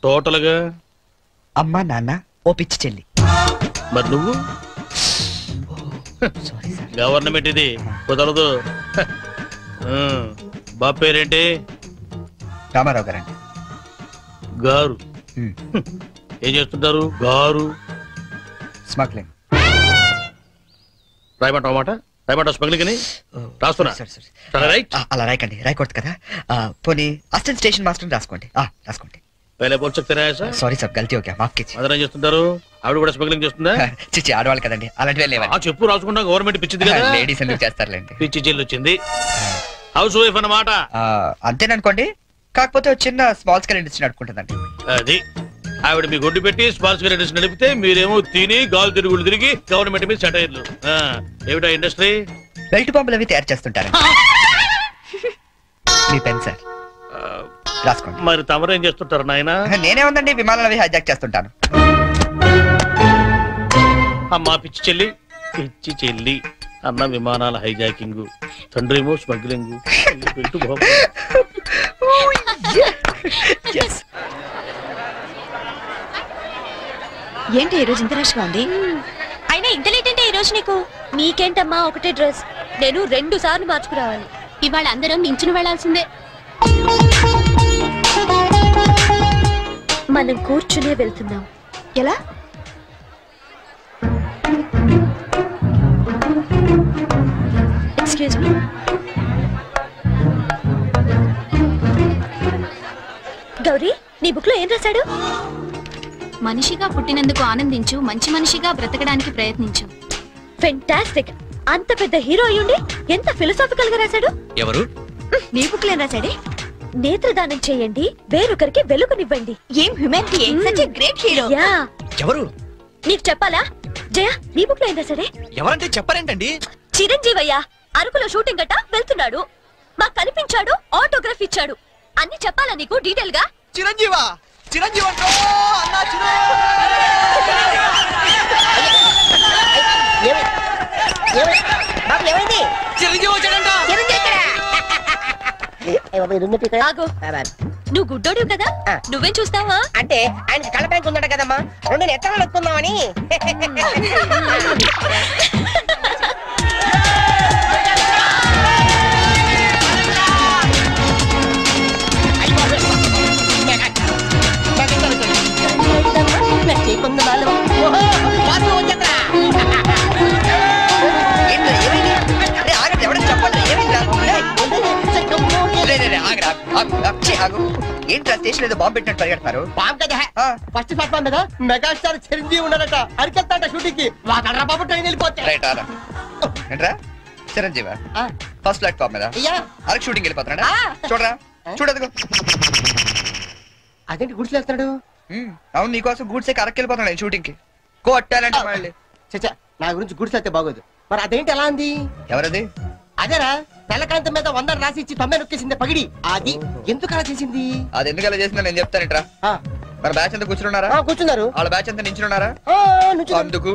Speaker 3: టోటల్ గా?
Speaker 2: అమ్మ, నాన్న, ఓ పిచ్చి చెల్లి.
Speaker 3: మరి నువ్వు? గవర్నమెంట్ ఇది, కుదరదు. బాబు పేరేంటి?
Speaker 2: రామారావు గారండి.
Speaker 3: గారు ఏం చేస్తుంటారు? గారు
Speaker 2: స్మగ్లింగ్.
Speaker 3: రాయమంటావు మాట? రాయమంటావు స్మగ్లింగ్ అని రాస్తున్నా. రైట్,
Speaker 2: అలా రాయకండి, రాయకూడదు కదా. పోనీ అసిస్టెంట్ స్టేషన్ మాస్టర్ రాసుకోండి. రాసుకోండి.
Speaker 3: సారీ
Speaker 2: సార్, గల్తీ ఓకే, మాఫ్ कीजिए.
Speaker 3: అదర్ ఏం చేస్తుంటారు? ఆవిడ కూడా స్మగ్లింగ్ చేస్తుందా?
Speaker 2: చిచ్చి, ఆడవాళ్ళు కదండి, అలాంటివి లేవా?
Speaker 3: చెప్పు, రాసుకుంటా. గవర్నమెంట్ పిచ్చింది కదా,
Speaker 2: లేడీస్ ఎందుకు చేస్తారులేండి.
Speaker 3: పిచ్చి చెల్లి వచ్చింది. హౌస్ వైఫ్ అన్నమాట.
Speaker 2: అంతేననుకోండి, కాకపోతే చిన్న స్మాల్ స్కేల్ ఇండస్ట్రీ నడుపుకుంటుందండి.
Speaker 3: అది ఆవిడ మీ గొడ్డు పెట్టి స్మాల్ స్కేల్ ఇండస్ట్రీ నడిపితే మీరేమో తిని గాలు తిరుగులు తిరిగి గవర్నమెంట్ మీద సెటైర్లు. ఏమిటా ఇండస్ట్రీ?
Speaker 2: బెల్ట్ బాంబులు అవి తయారు చేస్తుంటారు. మీ పెన్ సార్, రాసుకోండి.
Speaker 3: మరి తమరు ఏం చేస్తుంటారు నాయన?
Speaker 2: నేనే ఉందండి, విమానాలు అవి హైజాక్ చేస్తుంటాను.
Speaker 3: అమ్మా పిచ్చి చెల్లి, పిచ్చి చెల్లి అన్న విమానాల హైజాకింగ్, తండ్రి ఏమో స్మగ్లింగ్.
Speaker 1: ఏంటి ఈ రోజు ఇంత రష్గా ఉంది? అయినా ఇంత లేట్ అంటే ఈ రోజు నీకు?
Speaker 6: నీకేంటమ్మా ఒకటే డ్రెస్, నేను 2 సార్లు మార్చుకురావాలి.
Speaker 10: ఇవాళ అందరం నించుని వెళ్లాల్సిందే.
Speaker 6: మనం కూర్చునే వెళ్తున్నాం.
Speaker 1: ఎలా?
Speaker 6: Excuse me. గౌరీ, నీ బుక్ లో ఏం రాశాడు?
Speaker 10: మనిషిగా పుట్టినందుకు ఆనందించు, మంచి మనిషిగా బ్రతకడానికి ప్రయత్నించు.
Speaker 6: ఫెంటాస్టిక్. అంత పెద్ద హీరో అయ్యుండి ఎంత ఫిలసాఫికల్ గా రాశాడు.
Speaker 2: ఎవరు?
Speaker 1: నీ బుక్ లో ఏం రాశాడే?
Speaker 6: నేత్రదానం చేయండి, వేరొకరికి వెలుగునివ్వండి.
Speaker 1: ఏం humanity, such a great hero.
Speaker 6: Yeah.
Speaker 2: ఎవరు?
Speaker 6: నీకు చెప్పాలా? జయ, నీ బుక్ లో ఏం రాశాడే?
Speaker 2: ఎవరంటే చెప్పరేంటండి?
Speaker 6: చిరంజీవయ్య అరకులో షూటింగ్ గట్ట వెళ్తున్నాడు, మాకు కనిపించాడు, ఆటోగ్రాఫ్ ఇచ్చాడు. అన్ని చెప్పాలా నీకు డీటెయిల్ గా?
Speaker 2: చిరంజీవా? చిరంజీవి
Speaker 6: నువ్వు గుడ్డోడివి కదా, నువ్వేం చూస్తావా?
Speaker 9: అంటే ఆయన కళ్ళ బ్యాంక్ ఉందట కదమ్మా, 2 నెత్తలు నొక్కుందామని.
Speaker 2: ఏంట్రా స్టేషన్ ఏదో బాంబు పెట్టినట్టు పరిగెడతారు?
Speaker 9: బాంబు కదా, ఫస్ట్ ప్లాట్ఫామ్ మీద మెగాస్టార్ చిరంజీవి ఉన్నారట, అరికెళ్తాట షూటింగ్ కి. వాకడ్రా బాబు ట్రైన్ వెళ్ళిపోతే.
Speaker 2: ఏంట్రా చిరంజీవా? ఫస్ట్ ప్లాట్ఫామ్ మీద అరకు షూటింగ్ వెళ్ళిపోతున్నాడా? చూడరా, చూడదు.
Speaker 9: అదేంటి గుడ్స్ వేస్తున్నాడు?
Speaker 2: అవును, నీకోసం గూడ్స్ అరకు వెళ్ళిపోతున్నాడు షూటింగ్ కి. కొట్టాలంటే మళ్ళీ.
Speaker 9: చచ్చా, నా గురించి గుడ్స్ అయితే బాగోదు. మరి అదేంటి ఎలా అంది?
Speaker 2: ఎవరది?
Speaker 9: అదేరా తెల్లకాంతం మీద 100 రాసి ఇచ్చి 90 నొక్కేసింది పగిడి. అది ఎందుకు అలా చేసింది?
Speaker 2: అది ఎందుకు అలా చేసిందో నేను చెప్తానంట్రా. మరి బ్యాచ్ అంతా కూర్చున్నారా?
Speaker 9: కూర్చున్నారు.
Speaker 2: వాళ్ళ బ్యాచ్ అంతా నించున్నారా? అందుకు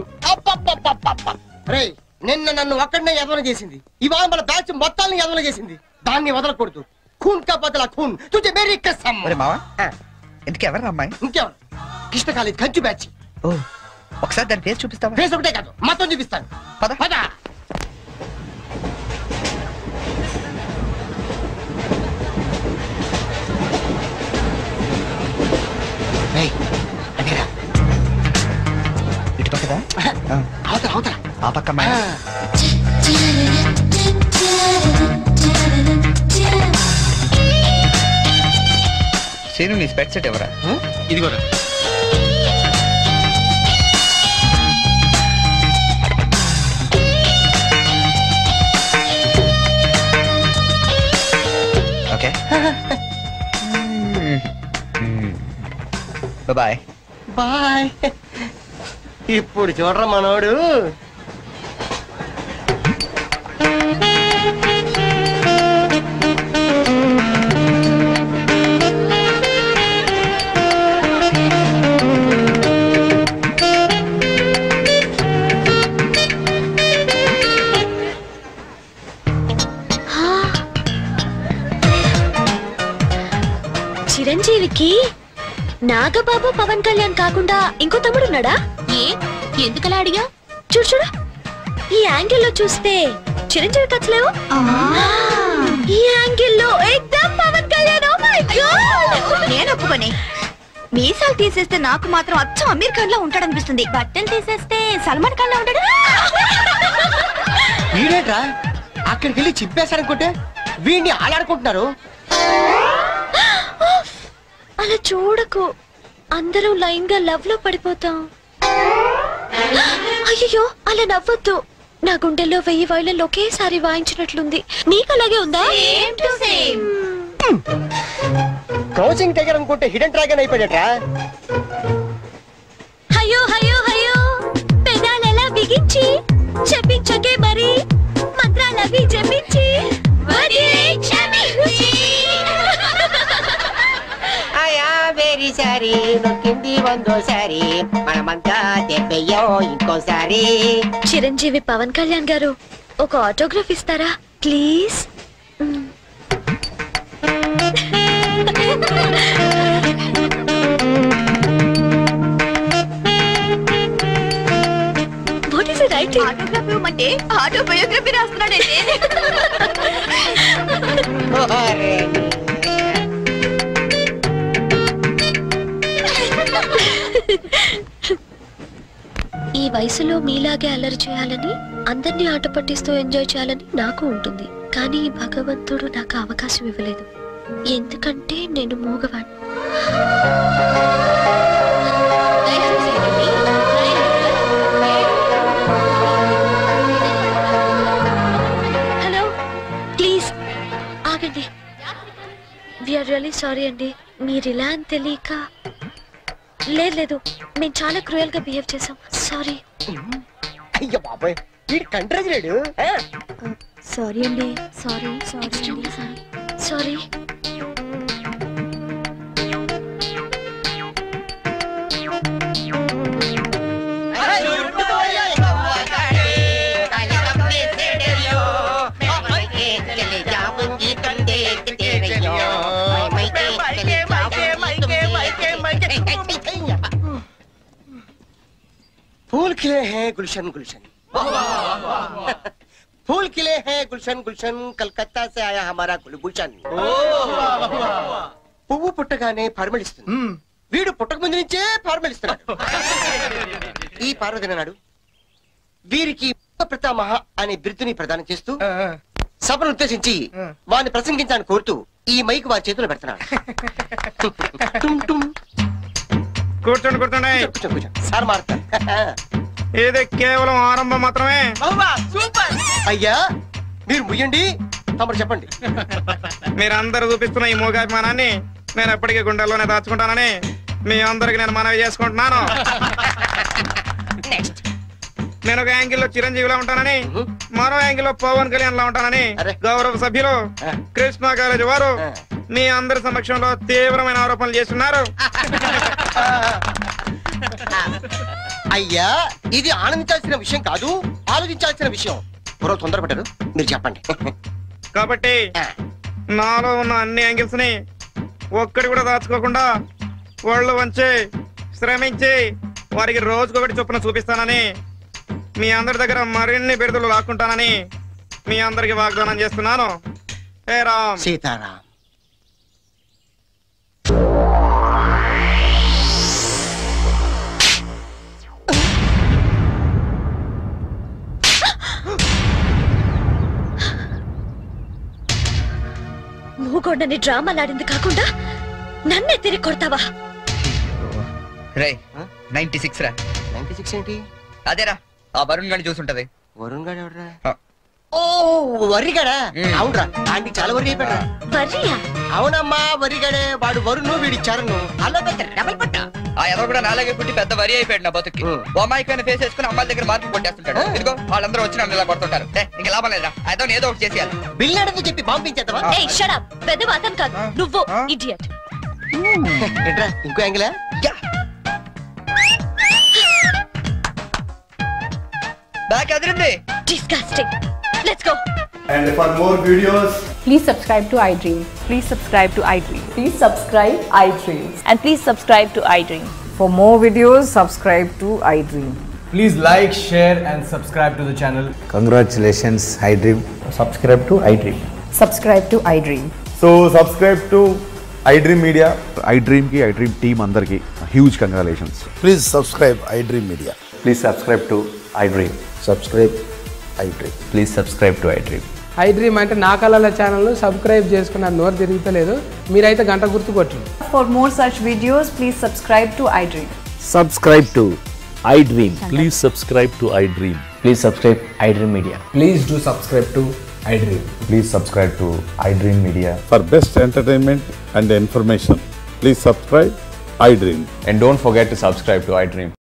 Speaker 9: రేయ్ నిన్న నన్ను ఒక్కడనే యదవన చేసింది, ఇవాళ మన బ్యాచ్ మొత్తాన్ని యదవన చేసింది. దాన్ని వదలకూడదు. ఖూన్ కా బదలా ఖూన్ తుజే మేరీ కసమ్.
Speaker 2: మరి మావా ఇంకెవరు అమ్మాయి?
Speaker 9: ఇంకెవరు? కృష్ణ కాలేజ్ కంచు బ్యాచ్.
Speaker 2: ఒకసారి దాని పేరు చూపిస్తావా?
Speaker 9: ఫేస్ ఒకటే కాదు మొత్తం చూపిస్తాను.
Speaker 2: పద
Speaker 9: పద.
Speaker 2: ఇటు పక్కదా?
Speaker 9: అవతల అవతల
Speaker 2: ఆ పక్క అమ్మాయి. సీను నీ స్పెట్ సెట్ ఎవరా?
Speaker 19: ఇదిగోరా.
Speaker 2: Okay bye
Speaker 9: bye. ఇప్పుడు చూడరా మనోడు.
Speaker 6: చిరంజీవికి నాగబాబు పవన్ కళ్యాణ్ కాకుండా ఇంకో తమ్ముడున్నాడా?
Speaker 10: ఎందుకలా అడిగా?
Speaker 6: చూడు చూడు, ఈ యాంగిల్ లో చూస్తే చిరంజీవి కచ్చలేవు, ఈ యాంగిల్ లో ఎక్దమ్ Pawan Kalyan. Oh my God.
Speaker 1: నేను ఒప్పుకొని మీసాలు తీసేస్తే నాకు మాత్రం అచ్చం అమీర్ ఖాన్ లా ఉంటాడనిపిస్తుంది. బట్టలు తీసేస్తే సల్మాన్ ఖాన్ లా ఉంటాడు.
Speaker 9: వీడేట్రా అక్కడికి వెళ్ళి చింపేశారనుకుంటే వీడిని ఆలాడుకుంటున్నారు.
Speaker 6: అలా చూడకు, అందరూ లైన్ గా లవ్ లో పడిపోతాం. అయ్యో అలా నవ్వొద్దు, నా గుండెల్లో 1000 వైళ్ళలో ఒకేసారి వాయించినట్లుంది. నీకు అలాగే ఉందా?
Speaker 9: కోచింగ్ టైగర్ అనుకుంటే హిడెన్ డ్రాగన్ అయిపోయాడట్రా.
Speaker 6: అయ్యో అయ్యో అయ్యో, పెదాలెలా బిగించి చెప్పించకే మరి మంత్రాలవి జపించి
Speaker 9: వెరీ సారీ నొక్కింది 100సారి మనమంతా దెబ్బయ్యో ఇంకోసారి.
Speaker 6: చిరంజీవి పవన్ కళ్యాణ్ గారు ఒక ఆటోగ్రాఫ్ ఇస్తారా please? What is it writing?
Speaker 1: Autograph ఇవ్వమంటే ఆటోబయోగ్రఫీ రాస్తున్నాడంటే.
Speaker 6: ఈ వయసులో మీలాగే అల్లరి చేయాలని, అందరినీ ఆట పట్టిస్తూ ఎంజాయ్ చేయాలని నాకు ఉంటుంది. కానీ భగవంతుడు నాకు అవకాశం ఇవ్వలేదు, ఎందుకంటే నేను మూగవాణ్ణి. హలో ప్లీజ్ ఆగండి. వీఆర్ రియల్లీ సారీ అండి, మీరు ఇలా అని తెలియక. లేదు మేము చాలా క్రూయల్ గా బిహేవ్ చేసాం, సారీ.
Speaker 9: అయ్యో బాబాయ్ వీడు కంట్రోజ్ లేడు.
Speaker 6: సారీ అండి, సారీ సారీ సారీ.
Speaker 9: फूल खिले हैं गुलशन गुलशन, फूल खिले हैं गुलशन गुलशन, कलकत्ता से आया हमारा गुलगुलशन. పువ్వు పుట్టగానే పరిమళిస్తుంది, వీడు పుట్టక ముందు నుంచే పరిమళిస్తున్నాడు. ఈ పార్వదిన నాడు వీరికి ప్రతామహ అనే బిరుదుని ప్రదానం చేస్తూ సభను ఉద్దేశించి వారిని ప్రసంగించాలని కోరుతూ ఈ మైక్ వారి చేతులు పెడుతున్నాడు.
Speaker 11: కూర్చోండి కూర్చోండి.
Speaker 9: సార్ మారుతా.
Speaker 11: ఇది కేవలం ఆరంభం మాత్రమే.
Speaker 9: అయ్యా మీరు ముయ్యండి, తమరు చెప్పండి.
Speaker 11: మీరందరూ చూపిస్తున్న ఈ మూగాభిమానాన్ని నేను ఎప్పటికీ గుండెల్లోనే దాచుకుంటానని మీ అందరికి నేను మనవి చేసుకుంటున్నాను. నేను ఒక యాంగిల్లో చిరంజీవిలా ఉంటానని, మరో యాంగిల్లో పవన్ కళ్యాణ్ లా ఉంటానని గౌరవ సభ్యులు కృష్ణా కాలేజ్ వారు మీ అందరి సమక్షంలో తీవ్రమైన ఆరోపణలు చేస్తున్నారు.
Speaker 9: అయ్యా, ఇది ఆనందించాల్సిన విషయం కాదు, ఆలోచించాల్సిన విషయం. పూర్వ తొందరపడ్డారు, మీరు చెప్పండి.
Speaker 11: కాబట్టి నాలో ఉన్న అన్ని యాంగిల్స్ ని ఒక్కడి కూడా దాచుకోకుండా వాళ్ళు వంచి శ్రమించి వారికి రోజుకొకటి చొప్పున చూపిస్తానని, మీ అందరి దగ్గర మరిన్ని బిరుదులు లాక్కుంటానని మీ అందరికి వాగ్దానం చేస్తున్నాను. హే రామ్
Speaker 9: సీతారాం.
Speaker 6: మూగొండని డ్రామాలాడింది కాకుండా నన్నే తిరిగి కొడతావా?
Speaker 2: రే 96 రా.
Speaker 9: 96 ఏంటి?
Speaker 2: అదేరా ఆ వరుణ్ గాని చూసుంటది.
Speaker 9: వరుణ్ గాడు ఎవడరా? ఓ వరిగాడా? అవునరా, ఆంటీ చాలా వరి అయిపోయాడు.
Speaker 6: వరియా?
Speaker 9: అవునమ్మా, వరిగాడే. వాడు వరుణ్, వీడి చరణ్. అలా పెద్ద డబల్ పట్ట.
Speaker 2: ఆ ఎవరు కూడా నాలాగే పుట్టి పెద్ద వరి అయిపోయాడు నా బతుకి. బొమ్మాయికైనా ఫేస్ వేసుకుని అమ్మాయిల దగ్గర మార్పులు కొట్టేస్తుంటాడు. ఇదిగో వాళ్ళందరూ వచ్చి నన్ను ఇలా కొడుతుంటారు. ఇంక లాభం లేదా, అయితే ఏదో ఒకటి చేసేయాలి.
Speaker 9: బిల్లాడని చెప్పి పంపించేద్దామా?
Speaker 6: ఏయ్ షట్ అప్. పెద్ద అతను కాదు నువ్వు, ఇడియట్.
Speaker 9: ఏంట్రా ఇంకో యాంగిలా?
Speaker 2: Back Adirindi.
Speaker 6: Disgusting. Let's go.
Speaker 12: And for more videos,
Speaker 13: Please subscribe to iDream.
Speaker 14: Please subscribe to iDream.
Speaker 13: Please subscribe iDream.
Speaker 14: And please subscribe to iDream.
Speaker 13: For more videos, subscribe to iDream.
Speaker 22: Please like, share and subscribe to the channel.
Speaker 23: Congratulations, iDream. Subscribe to iDream.
Speaker 13: Subscribe to iDream.
Speaker 12: so subscribe to iDream Media. iDream ki iDream team andarki huge congratulations.
Speaker 18: Please subscribe iDream Media.
Speaker 23: Please subscribe to iDream. Subscribe iDream. Please subscribe to iDream.
Speaker 16: iDream అంటే నా కళల ఛానల్ సబ్స్క్రైబ్ చేసుకున్న నోరు తిరుగుతలేదు. మీరైతే గంట గుర్తు కొట్టండి.
Speaker 13: For more such videos, please subscribe to iDream.
Speaker 15: Subscribe to iDream.
Speaker 17: Please subscribe to iDream.
Speaker 15: Please subscribe iDream Media.
Speaker 22: Please do subscribe to iDream.
Speaker 15: Please subscribe to iDream Media.
Speaker 18: For best entertainment and information, please subscribe iDream.
Speaker 15: And don't forget to subscribe to iDream.